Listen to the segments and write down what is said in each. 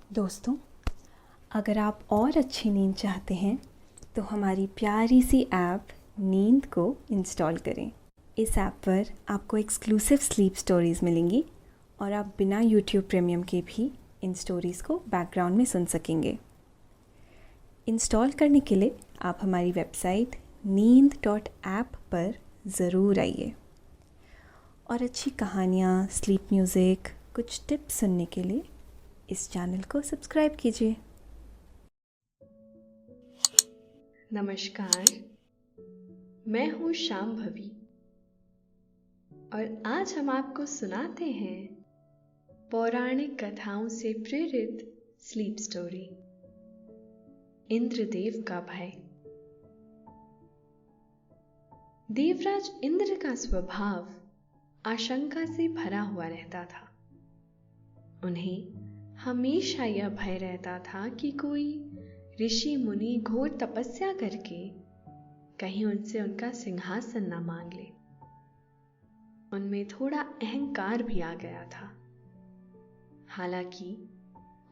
दोस्तों, अगर आप और अच्छी नींद चाहते हैं तो हमारी प्यारी सी ऐप नींद को इंस्टॉल करें। इस ऐप पर आपको एक्सक्लूसिव स्लीप स्टोरीज़ मिलेंगी और आप बिना यूट्यूब प्रीमियम के भी इन स्टोरीज़ को बैकग्राउंड में सुन सकेंगे। इंस्टॉल करने के लिए आप हमारी वेबसाइट neend.app पर ज़रूर आइए और अच्छी कहानियाँ, स्लीप म्यूज़िक, कुछ टिप्स सुनने के लिए इस चैनल को सब्सक्राइब कीजिए। नमस्कार, मैं हूँ शांभवी और आज हम आपको सुनाते हैं पौराणिक कथाओं से प्रेरित स्लीप स्टोरी, इंद्रदेव का भय। देवराज इंद्र का स्वभाव आशंका से भरा हुआ रहता था। उन्हें हमेशा यह भय रहता था कि कोई ऋषि मुनि घोर तपस्या करके कहीं उनसे उनका सिंहासन न मांग ले। उनमें थोड़ा अहंकार भी आ गया था। हालांकि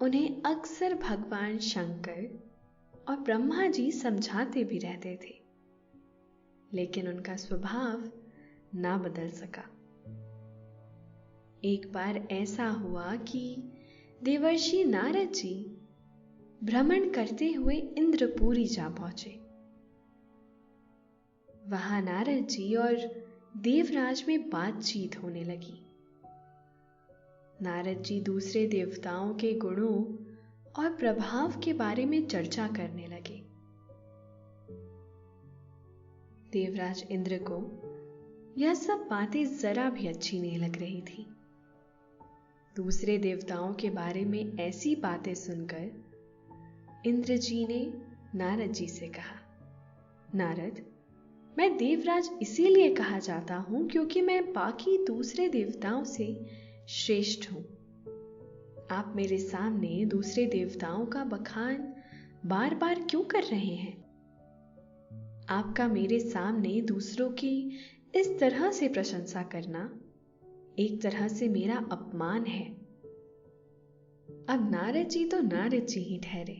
उन्हें अक्सर भगवान शंकर और ब्रह्मा जी समझाते भी रहते थे, लेकिन उनका स्वभाव ना बदल सका। एक बार ऐसा हुआ कि देवर्षि नारद जी भ्रमण करते हुए इंद्रपुरी जा पहुंचे। वहां नारद जी और देवराज में बातचीत होने लगी। नारद जी दूसरे देवताओं के गुणों और प्रभाव के बारे में चर्चा करने लगे। देवराज इंद्र को यह सब बातें जरा भी अच्छी नहीं लग रही थी। दूसरे देवताओं के बारे में ऐसी बातें सुनकर इंद्र जी ने नारद जी से कहा, नारद, मैं देवराज इसीलिए कहा जाता हूं क्योंकि मैं बाकी दूसरे देवताओं से श्रेष्ठ हूं। आप मेरे सामने दूसरे देवताओं का बखान बार बार क्यों कर रहे हैं? आपका मेरे सामने दूसरों की इस तरह से प्रशंसा करना एक तरह से मेरा अपमान है। अब नारद जी तो नारद जी ही ठहरे।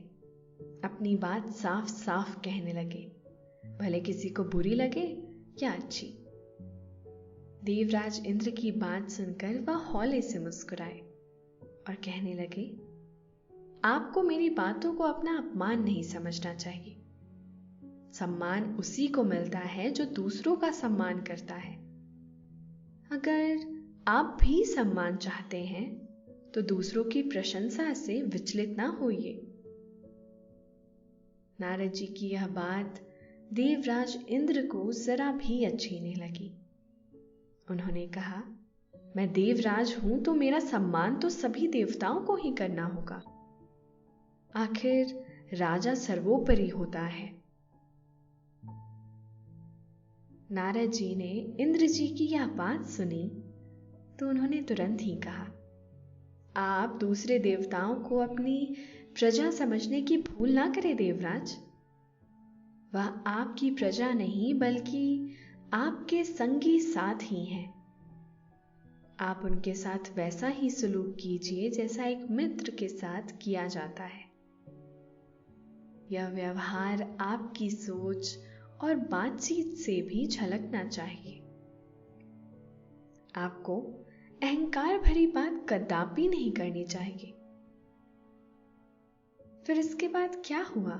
अपनी बात साफ साफ कहने लगे, भले किसी को बुरी लगे या अच्छी। देवराज इंद्र की बात सुनकर वह हौले से मुस्कुराए और कहने लगे, आपको मेरी बातों को अपना अपमान नहीं समझना चाहिए। सम्मान उसी को मिलता है जो दूसरों का सम्मान करता है। अगर आप भी सम्मान चाहते हैं तो दूसरों की प्रशंसा से विचलित ना होइए। नारद जी की यह बात देवराज इंद्र को जरा भी अच्छी नहीं लगी। उन्होंने कहा, मैं देवराज हूं तो मेरा सम्मान तो सभी देवताओं को ही करना होगा। आखिर राजा सर्वोपरि होता है। नारद जी ने इंद्र जी की यह बात सुनी तो उन्होंने तुरंत ही कहा, आप दूसरे देवताओं को अपनी प्रजा समझने की भूल ना करें देवराज। वह आपकी प्रजा नहीं बल्कि आपके संगी साथ ही हैं। आप उनके साथ वैसा ही सलूक कीजिए जैसा एक मित्र के साथ किया जाता है। यह व्यवहार आपकी सोच और बातचीत से भी झलकना चाहिए। आपको अहंकार भरी बात कदापि नहीं करनी चाहिए। फिर इसके बाद क्या हुआ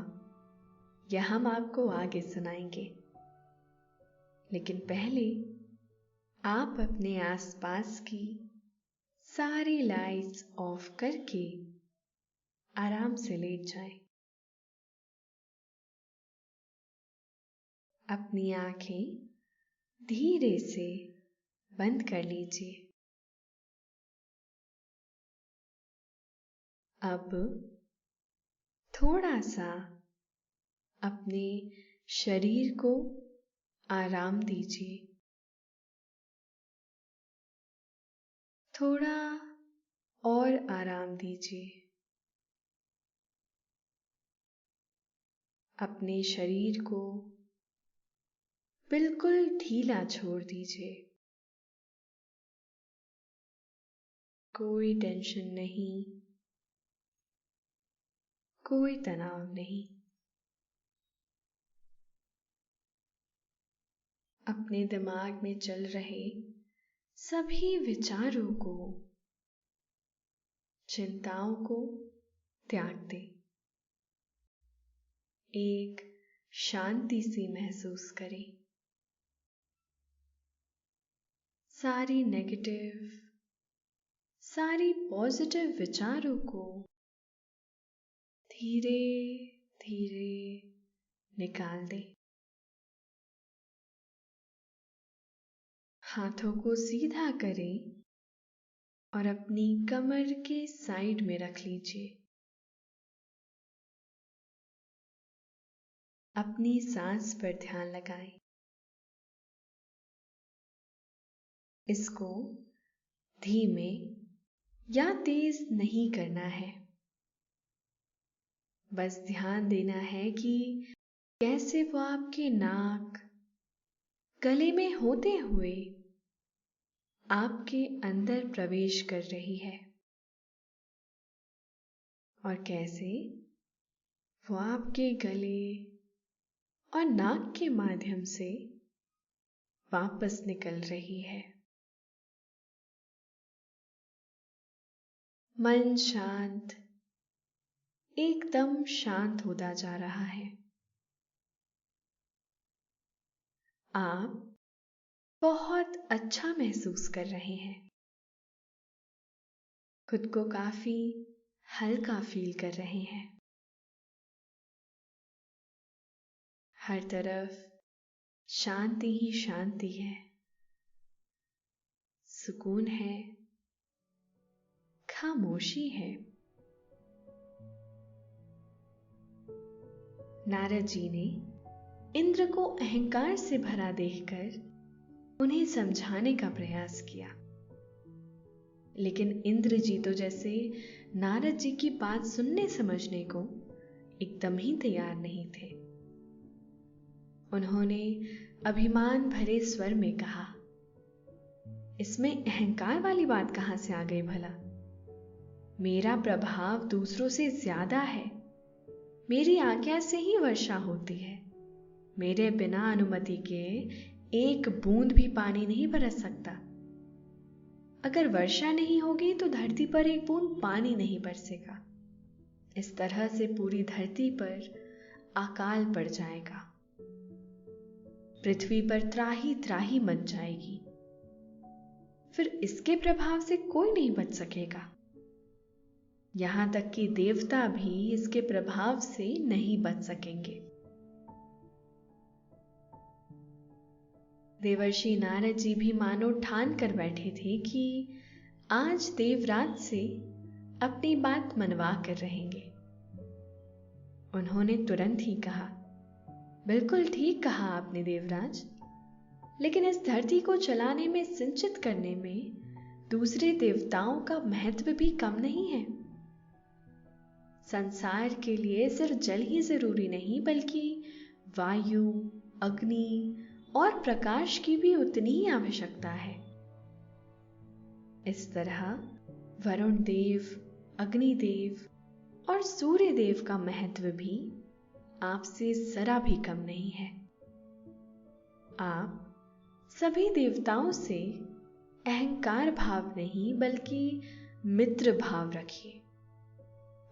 यह हम आपको आगे सुनाएंगे, लेकिन पहले आप अपने आसपास की सारी लाइट्स ऑफ करके आराम से लेट जाएं। अपनी आंखें धीरे से बंद कर लीजिए। अब थोड़ा सा अपने शरीर को आराम दीजिए। थोड़ा और आराम दीजिए। अपने शरीर को बिल्कुल ढीला छोड़ दीजिए। कोई टेंशन नहीं, कोई तनाव नहीं। अपने दिमाग में चल रहे सभी विचारों को, चिंताओं को त्याग दे। एक शांति सी महसूस करें। सारी नेगेटिव, सारी पॉजिटिव विचारों को धीरे धीरे निकाल दे। हाथों को सीधा करें और अपनी कमर के साइड में रख लीजिए। अपनी सांस पर ध्यान लगाएं। इसको धीमे या तेज नहीं करना है। बस ध्यान देना है कि कैसे वो आपके नाक, गले में होते हुए आपके अंदर प्रवेश कर रही है और कैसे वो आपके गले और नाक के माध्यम से वापस निकल रही है। मन शांत, एकदम शांत होता जा रहा है। आप बहुत अच्छा महसूस कर रहे हैं। खुद को काफी हल्का फील कर रहे हैं। हर तरफ शांति ही शांति है, सुकून है, खामोशी है। नारद जी ने इंद्र को अहंकार से भरा देखकर उन्हें समझाने का प्रयास किया, लेकिन इंद्र जी तो जैसे नारद जी की बात सुनने समझने को एकदम ही तैयार नहीं थे। उन्होंने अभिमान भरे स्वर में कहा, इसमें अहंकार वाली बात कहां से आ गई भला? मेरा प्रभाव दूसरों से ज्यादा है। मेरी आज्ञा से ही वर्षा होती है। मेरे बिना अनुमति के एक बूंद भी पानी नहीं बरस सकता। अगर वर्षा नहीं होगी तो धरती पर एक बूंद पानी नहीं बरसेगा। इस तरह से पूरी धरती पर अकाल पड़ जाएगा। पृथ्वी पर त्राही त्राही मच जाएगी। फिर इसके प्रभाव से कोई नहीं बच सकेगा। यहां तक कि देवता भी इसके प्रभाव से नहीं बच सकेंगे। देवर्षि नारद जी भी मानो ठान कर बैठे थे कि आज देवराज से अपनी बात मनवा कर रहेंगे। उन्होंने तुरंत ही कहा, बिल्कुल ठीक कहा आपने देवराज, लेकिन इस धरती को चलाने में, सिंचित करने में दूसरे देवताओं का महत्व भी कम नहीं है। संसार के लिए सिर्फ जल ही जरूरी नहीं, बल्कि वायु, अग्नि और प्रकाश की भी उतनी ही आवश्यकता है। इस तरह वरुण देव, अग्निदेव और सूर्य देव का महत्व भी आपसे जरा भी कम नहीं है। आप सभी देवताओं से अहंकार भाव नहीं, बल्कि मित्र भाव रखिए,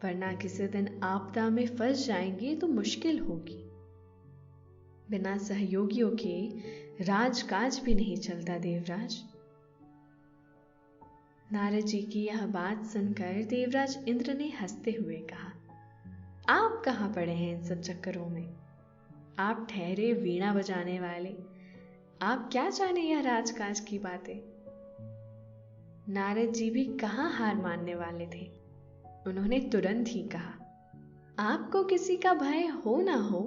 वरना किसी दिन आपदा में फंस जाएंगे तो मुश्किल होगी। बिना सहयोगियों के राजकाज भी नहीं चलता देवराज। नारद जी की यह बात सुनकर देवराज इंद्र ने हंसते हुए कहा, आप कहां पड़े हैं इन सब चक्करों में? आप ठहरे वीणा बजाने वाले, आप क्या जाने यह राजकाज की बातें। नारद जी भी कहां हार मानने वाले थे। उन्होंने तुरंत ही कहा, आपको किसी का भय हो ना हो,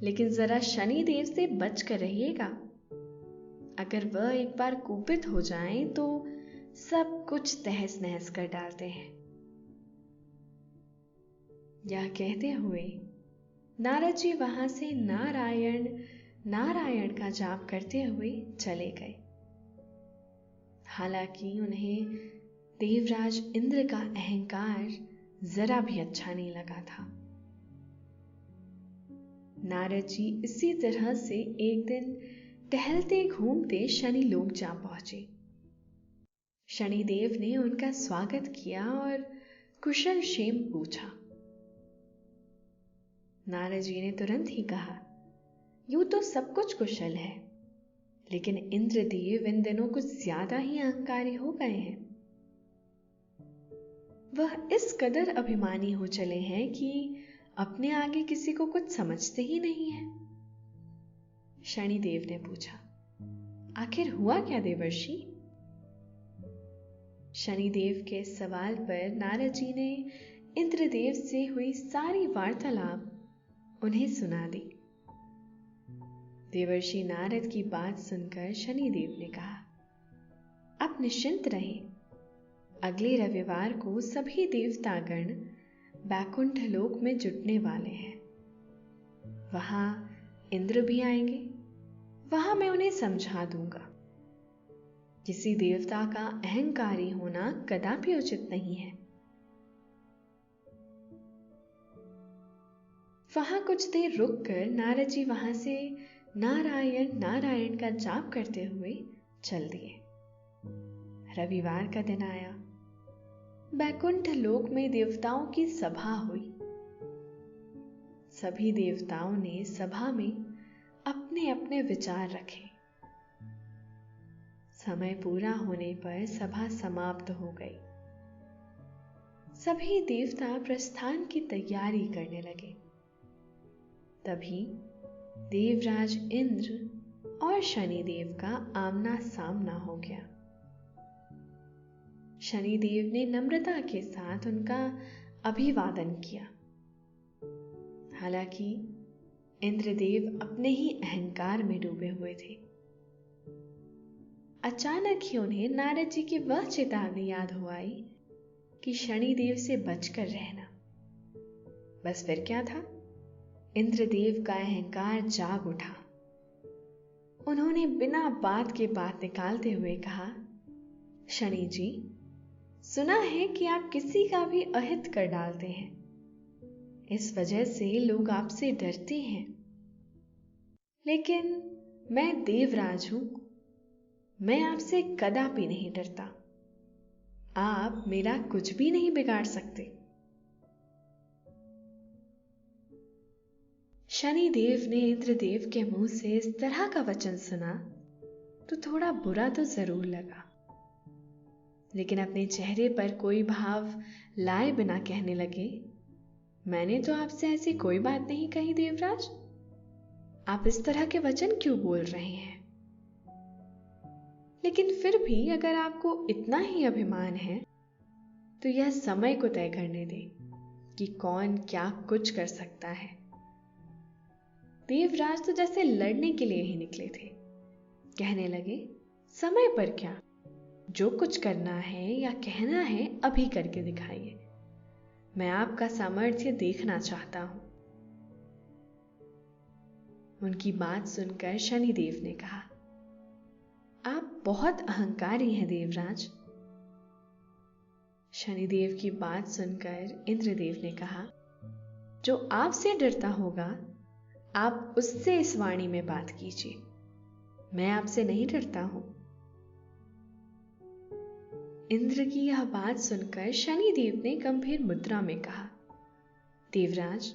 लेकिन जरा शनि देव से बच कर रहिएगा। अगर वह एक बार कुपित हो जाएं तो सब कुछ तहस नहस कर डालते हैं। यह कहते हुए नारद जी वहां से नारायण नारायण का जाप करते हुए चले गए। हालांकि उन्हें देवराज इंद्र का अहंकार जरा भी अच्छा नहीं लगा था। नारद जी इसी तरह से एक दिन टहलते घूमते शनि लोक जा पहुंचे। शनिदेव ने उनका स्वागत किया और कुशल क्षेम पूछा। नारद जी ने तुरंत ही कहा, यूं तो सब कुछ कुशल है, लेकिन इंद्रदेव इन दिनों कुछ ज्यादा ही अहंकारी हो गए हैं। वह इस कदर अभिमानी हो चले हैं कि अपने आगे किसी को कुछ समझते ही नहीं है। शनिदेव ने पूछा, आखिर हुआ क्या देवर्षि? शनिदेव के सवाल पर नारद जी ने इंद्रदेव से हुई सारी वार्तालाप उन्हें सुना दी। देवर्षि नारद की बात सुनकर शनिदेव ने कहा, आप निश्चिंत रहें, अगले रविवार को सभी देवतागण बैकुंठ लोक में जुटने वाले हैं। वहां इंद्र भी आएंगे। वहां मैं उन्हें समझा दूंगा। किसी देवता का अहंकारी होना कदापि उचित नहीं है। वहां कुछ देर रुककर नारद जी वहां से नारायण नारायण का जाप करते हुए चल दिए। रविवार का दिन आया। बैकुंठ लोक में देवताओं की सभा हुई। सभी देवताओं ने सभा में अपने अपने विचार रखे। समय पूरा होने पर सभा समाप्त हो गई। सभी देवता प्रस्थान की तैयारी करने लगे। तभी देवराज इंद्र और शनिदेव का आमना सामना हो गया। शनिदेव ने नम्रता के साथ उनका अभिवादन किया। हालांकि इंद्रदेव अपने ही अहंकार में डूबे हुए थे। अचानक ही उन्हें नारद जी की वह चेतावनी याद हो आई कि शनिदेव से बचकर रहना। बस फिर क्या था? इंद्रदेव का अहंकार जाग उठा। उन्होंने बिना बात के बात निकालते हुए कहा, शनि जी, सुना है कि आप किसी का भी अहित कर डालते हैं। इस वजह से लोग आपसे डरते हैं। लेकिन मैं देवराज हूं। मैं आपसे कदापि नहीं डरता। आप मेरा कुछ भी नहीं बिगाड़ सकते। शनिदेव ने इंद्रदेव के मुंह से इस तरह का वचन सुना तो थोड़ा बुरा तो जरूर लगा, लेकिन अपने चेहरे पर कोई भाव लाए बिना कहने लगे, मैंने तो आपसे ऐसी कोई बात नहीं कही देवराज। आप इस तरह के वचन क्यों बोल रहे हैं? लेकिन फिर भी अगर आपको इतना ही अभिमान है तो यह समय को तय करने दे कि कौन क्या कुछ कर सकता है। देवराज तो जैसे लड़ने के लिए ही निकले थे। कहने लगे, समय पर क्या, जो कुछ करना है या कहना है अभी करके दिखाइए। मैं आपका सामर्थ्य देखना चाहता हूं। उनकी बात सुनकर शनिदेव ने कहा, आप बहुत अहंकारी हैं देवराज। शनिदेव की बात सुनकर इंद्रदेव ने कहा, जो आपसे डरता होगा आप उससे इस वाणी में बात कीजिए। मैं आपसे नहीं डरता हूं। इंद्र की यह बात सुनकर शनिदेव ने गंभीर मुद्रा में कहा, देवराज,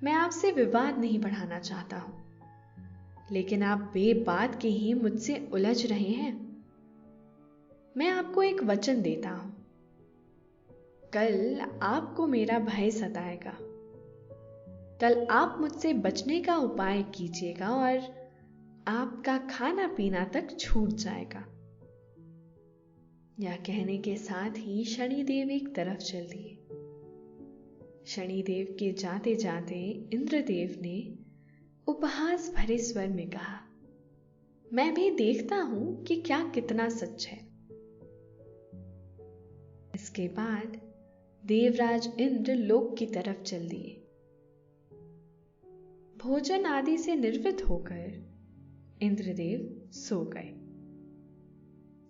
मैं आपसे विवाद नहीं बढ़ाना चाहता हूं, लेकिन आप बेबात के ही मुझसे उलझ रहे हैं। मैं आपको एक वचन देता हूं। कल आपको मेरा भय सताएगा। कल आप मुझसे बचने का उपाय कीजिएगा और आपका खाना पीना तक छूट जाएगा। यह कहने के साथ ही शनिदेव एक तरफ चल दिए। शनिदेव के जाते जाते इंद्रदेव ने उपहास भरे स्वर में कहा, मैं भी देखता हूं कि क्या कितना सच है। इसके बाद देवराज इंद्र लोक की तरफ चल दिए। भोजन आदि से निर्वृत्त होकर इंद्रदेव सो गए।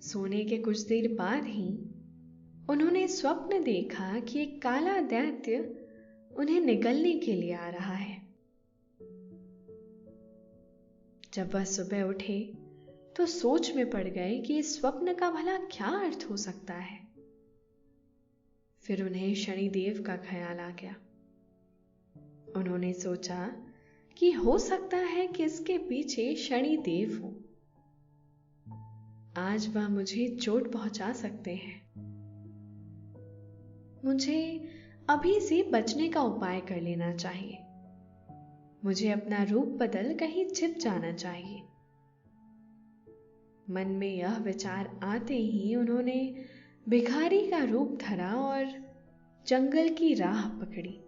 सोने के कुछ देर बाद ही उन्होंने स्वप्न देखा कि एक काला दैत्य उन्हें निगलने के लिए आ रहा है। जब वह सुबह उठे तो सोच में पड़ गए कि इस स्वप्न का भला क्या अर्थ हो सकता है। फिर उन्हें शनिदेव का ख्याल आ गया। उन्होंने सोचा कि हो सकता है कि इसके पीछे शनिदेव हो। आज वह मुझे चोट पहुंचा सकते हैं। मुझे अभी से बचने का उपाय कर लेना चाहिए। मुझे अपना रूप बदल कहीं छिप जाना चाहिए। मन में यह विचार आते ही उन्होंने भिखारी का रूप धरा और जंगल की राह पकड़ी।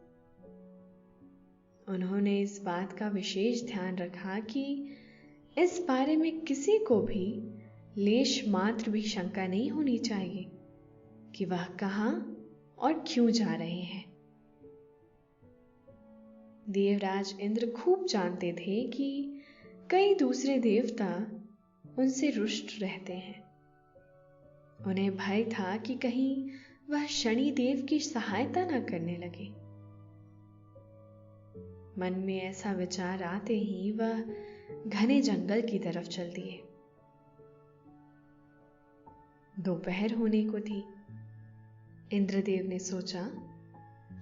उन्होंने इस बात का विशेष ध्यान रखा कि इस बारे में किसी को भी लेश मात्र भी शंका नहीं होनी चाहिए कि वह कहां और क्यों जा रहे हैं। देवराज इंद्र खूब जानते थे कि कई दूसरे देवता उनसे रुष्ट रहते हैं। उन्हें भय था कि कहीं वह शनिदेव की सहायता न करने लगे। मन में ऐसा विचार आते ही वह घने जंगल की तरफ चल दिए। दोपहर होने को थी। इंद्रदेव ने सोचा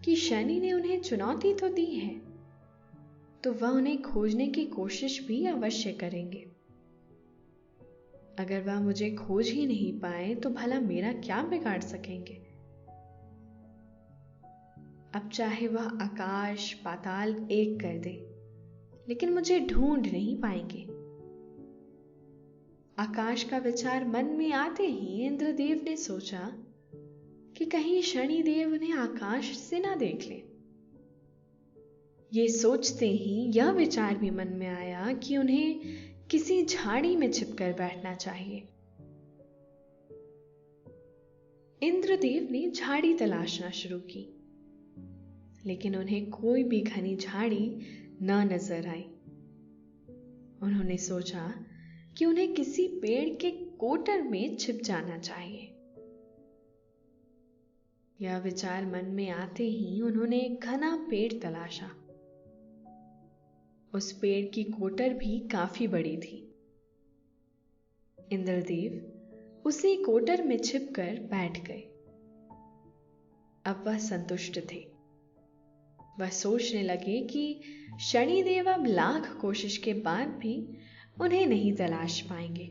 कि शनि ने उन्हें चुनौती तो दी है, तो वह उन्हें खोजने की कोशिश भी अवश्य करेंगे। अगर वह मुझे खोज ही नहीं पाए तो भला मेरा क्या बिगाड़ सकेंगे। अब चाहे वह आकाश पाताल एक कर दे, लेकिन मुझे ढूंढ नहीं पाएंगे। आकाश का विचार मन में आते ही इंद्रदेव ने सोचा कि कहीं शनिदेव उन्हें आकाश से ना देख ले। ये सोचते ही यह विचार भी मन में आया कि उन्हें किसी झाड़ी में छिपकर बैठना चाहिए। इंद्रदेव ने झाड़ी तलाशना शुरू की, लेकिन उन्हें कोई भी घनी झाड़ी न नजर आई। उन्होंने सोचा कि उन्हें किसी पेड़ के कोटर में छिप जाना चाहिए। यह विचार मन में आते ही उन्होंने एक घना पेड़ तलाशा। उस पेड़ की कोटर भी काफी बड़ी थी। इंद्रदेव उसी कोटर में छिपकर बैठ गए। अब वह संतुष्ट थे। वह सोचने लगे कि शनिदेव अब लाख कोशिश के बाद भी उन्हें नहीं तलाश पाएंगे।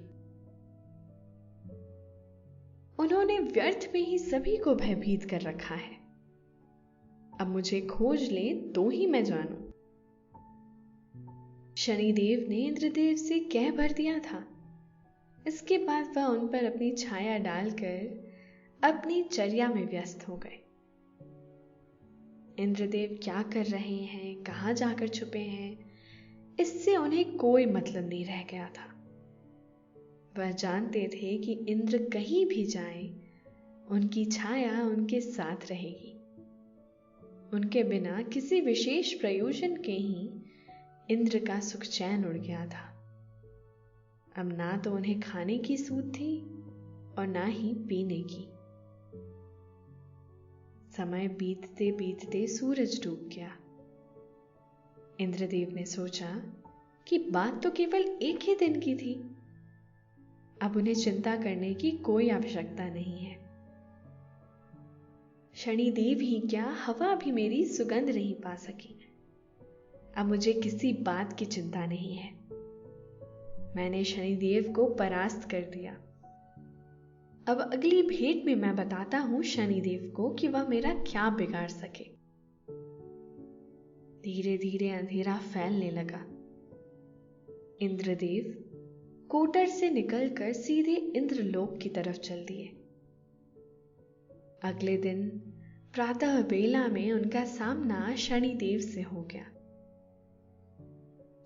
उन्होंने व्यर्थ में ही सभी को भयभीत कर रखा है। अब मुझे खोज ले तो ही मैं जानूं। शनिदेव ने इंद्रदेव से कह भर दिया था। इसके बाद वह उन पर अपनी छाया डालकर अपनी चर्या में व्यस्त हो गए। इंद्रदेव क्या कर रहे हैं, कहां जाकर छुपे हैं, इससे उन्हें कोई मतलब नहीं रह गया था। वह जानते थे कि इंद्र कहीं भी जाएं, उनकी छाया उनके साथ रहेगी। उनके बिना किसी विशेष प्रयोजन के ही इंद्र का सुख चैन उड़ गया था। अब ना तो उन्हें खाने की सूध थी और ना ही पीने की। समय बीतते बीतते सूरज डूब गया। इंद्रदेव ने सोचा कि बात तो केवल एक ही दिन की थी। अब उन्हें चिंता करने की कोई आवश्यकता नहीं है। शनिदेव ही क्या, हवा भी मेरी सुगंध नहीं पा सकी। अब मुझे किसी बात की चिंता नहीं है। मैंने शनिदेव को परास्त कर दिया। अब अगली भेंट में मैं बताता हूं शनिदेव को कि वह मेरा क्या बिगाड़ सके। धीरे धीरे अंधेरा फैलने लगा। इंद्रदेव कोटर से निकलकर सीधे इंद्रलोक की तरफ चल दिए। अगले दिन प्रातः बेला में उनका सामना शनिदेव से हो गया।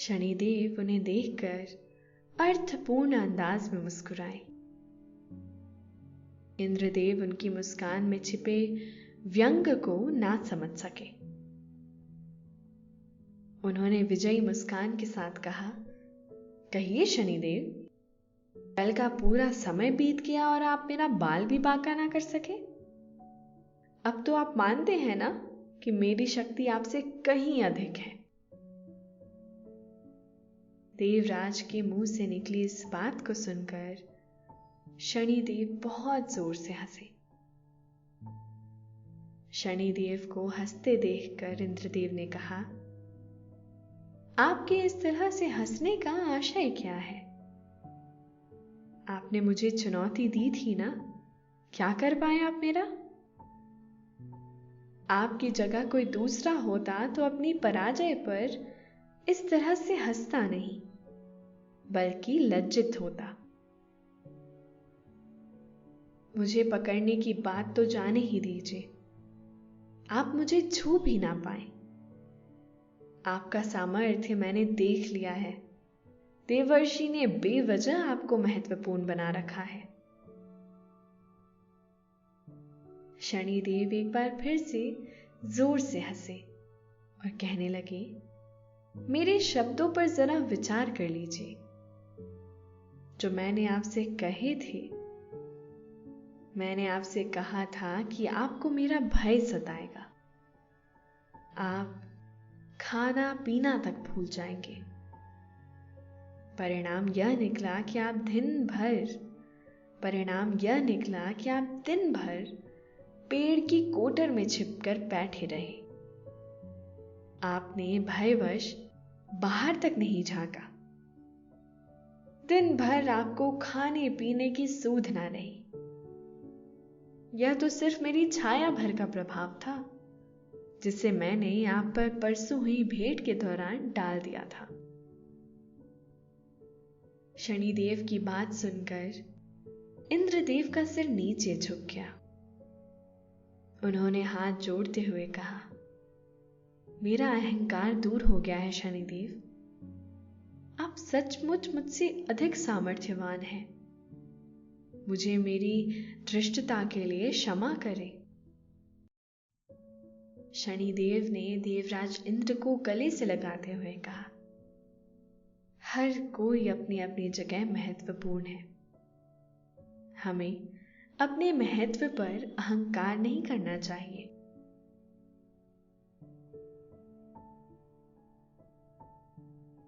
शनिदेव उन्हें देखकर अर्थपूर्ण अंदाज में मुस्कुराए। इंद्रदेव उनकी मुस्कान में छिपे व्यंग को ना समझ सके। उन्होंने विजयी मुस्कान के साथ कहा, कहिए शनिदेव, कल का पूरा समय बीत गया और आप मेरा बाल भी बांका ना कर सके। अब तो आप मानते हैं ना कि मेरी शक्ति आपसे कहीं अधिक है। देवराज के मुंह से निकली इस बात को सुनकर शनिदेव बहुत जोर से हंसे। शनिदेव को हंसते देखकर इंद्रदेव ने कहा, आपके इस तरह से हंसने का आशय क्या है? आपने मुझे चुनौती दी थी ना, क्या कर पाए आप मेरा? आपकी जगह कोई दूसरा होता तो अपनी पराजय पर इस तरह से हंसता नहीं, बल्कि लज्जित होता। मुझे पकड़ने की बात तो जाने ही दीजिए, आप मुझे छू भी ना पाए। आपका सामर्थ्य मैंने देख लिया है। देवर्षि ने बेवजह आपको महत्वपूर्ण बना रखा है। शनिदेव एक बार फिर से जोर से हंसे और कहने लगे, मेरे शब्दों पर जरा विचार कर लीजिए। जो मैंने आपसे कहे थे, मैंने आपसे कहा था कि आपको मेरा भय सताएगा। आप खाना पीना तक भूल जाएंगे। परिणाम यह निकला कि आप दिन भर पेड़ की कोटर में छिपकर बैठे रहे। आपने भयवश बाहर तक नहीं झांका। दिन भर आपको खाने पीने की सूध ना रही। यह तो सिर्फ मेरी छाया भर का प्रभाव था, जिसे मैंने आप पर परसों हुई भेंट के दौरान डाल दिया था। शनिदेव की बात सुनकर इंद्रदेव का सिर नीचे झुक गया। उन्होंने हाथ जोड़ते हुए कहा, मेरा अहंकार दूर हो गया है शनिदेव। आप सचमुच मुझसे अधिक सामर्थ्यवान हैं। मुझे मेरी धृष्टता के लिए क्षमा करें। शनिदेव ने देवराज इंद्र को गले से लगाते हुए कहा, हर कोई अपनी अपनी जगह महत्वपूर्ण है। हमें अपने महत्व पर अहंकार नहीं करना चाहिए।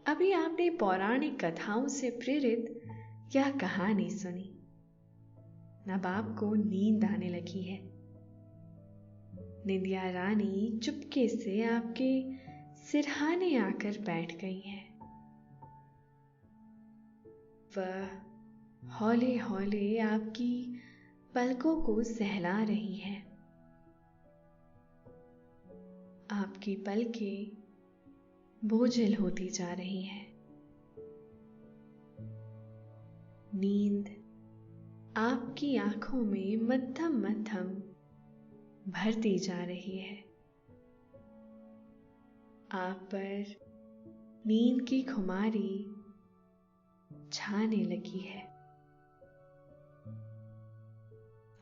अभी आपने पौराणिक कथाओं से प्रेरित यह कहानी सुनी। अब आपको नींद आने लगी है। निंदिया रानी चुपके से आपके सिरहाने आकर बैठ गई है। वह हौले हौले आपकी पलकों को सहला रही है। आपकी पलकें बोझिल होती जा रही हैं। नींद आपकी आंखों में मध्यम मध्यम भरती जा रही है। आप पर नींद की खुमारी छाने लगी है।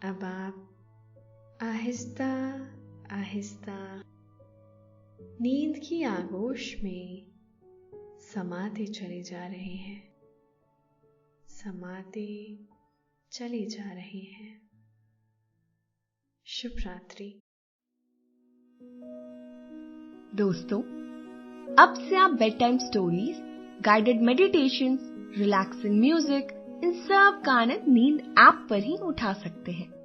अब आप आहिस्ता आहिस्ता नींद की आगोश में समाते चले जा रहे हैं, समाते चले जा रहे हैं। शुभ रात्रि। दोस्तों, अब से आप bedtime stories, guided meditations, relaxing music, इन सब का आनंद नींद ऐप पर ही उठा सकते हैं।